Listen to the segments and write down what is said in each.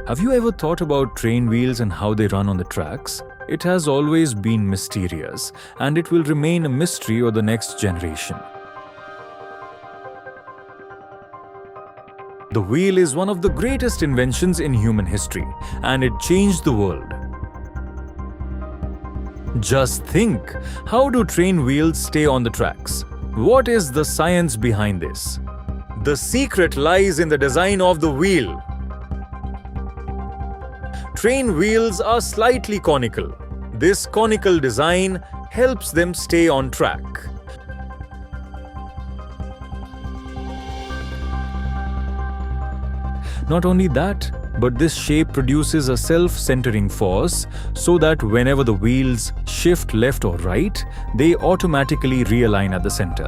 Have you ever thought about train wheels and how they run on the tracks? It has always been mysterious, and it will remain a mystery for the next generation. The wheel is one of the greatest inventions in human history, and it changed the world. Just think, how do train wheels stay on the tracks? What is the science behind this? The secret lies in the design of the wheel. Train wheels are slightly conical. This conical design helps them stay on track. Not only that, but this shape produces a self-centering force so that whenever the wheels shift left or right, they automatically realign at the center.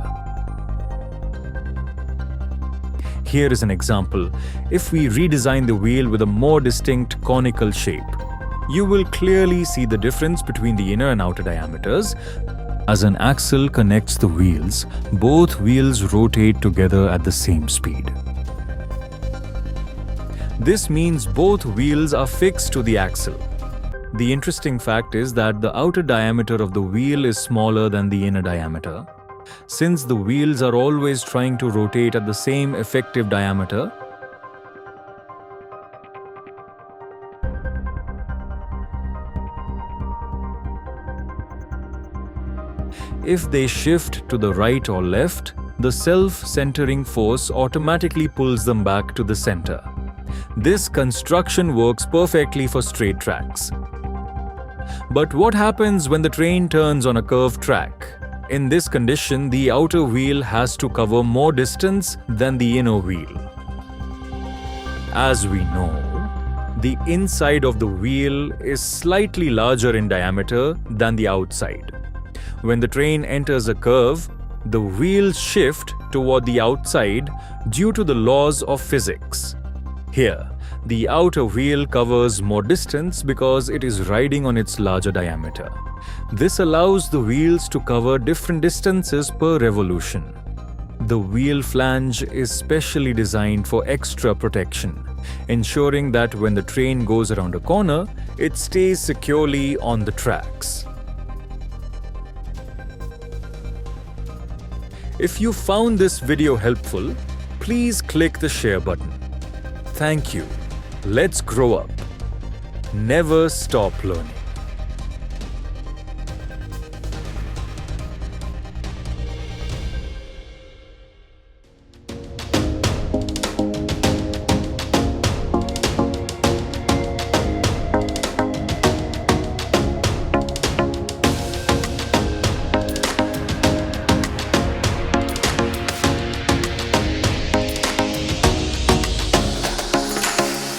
Here is an example. If we redesign the wheel with a more distinct conical shape, you will clearly see the difference between the inner and outer diameters. As an axle connects the wheels, both wheels rotate together at the same speed. This means both wheels are fixed to the axle. The interesting fact is that the outer diameter of the wheel is smaller than the inner diameter. Since the wheels are always trying to rotate at the same effective diameter, if they shift to the right or left, the self-centering force automatically pulls them back to the center. This construction works perfectly for straight tracks. But what happens when the train turns on a curved track? In this condition, the outer wheel has to cover more distance than the inner wheel. As we know, the inside of the wheel is slightly larger in diameter than the outside. When the train enters a curve, the wheels shift toward the outside due to the laws of physics. Here, the outer wheel covers more distance because it is riding on its larger diameter. This allows the wheels to cover different distances per revolution. The wheel flange is specially designed for extra protection, ensuring that when the train goes around a corner, it stays securely on the tracks. If you found this video helpful, please click the share button. Thank you. Let's grow up. Never stop learning.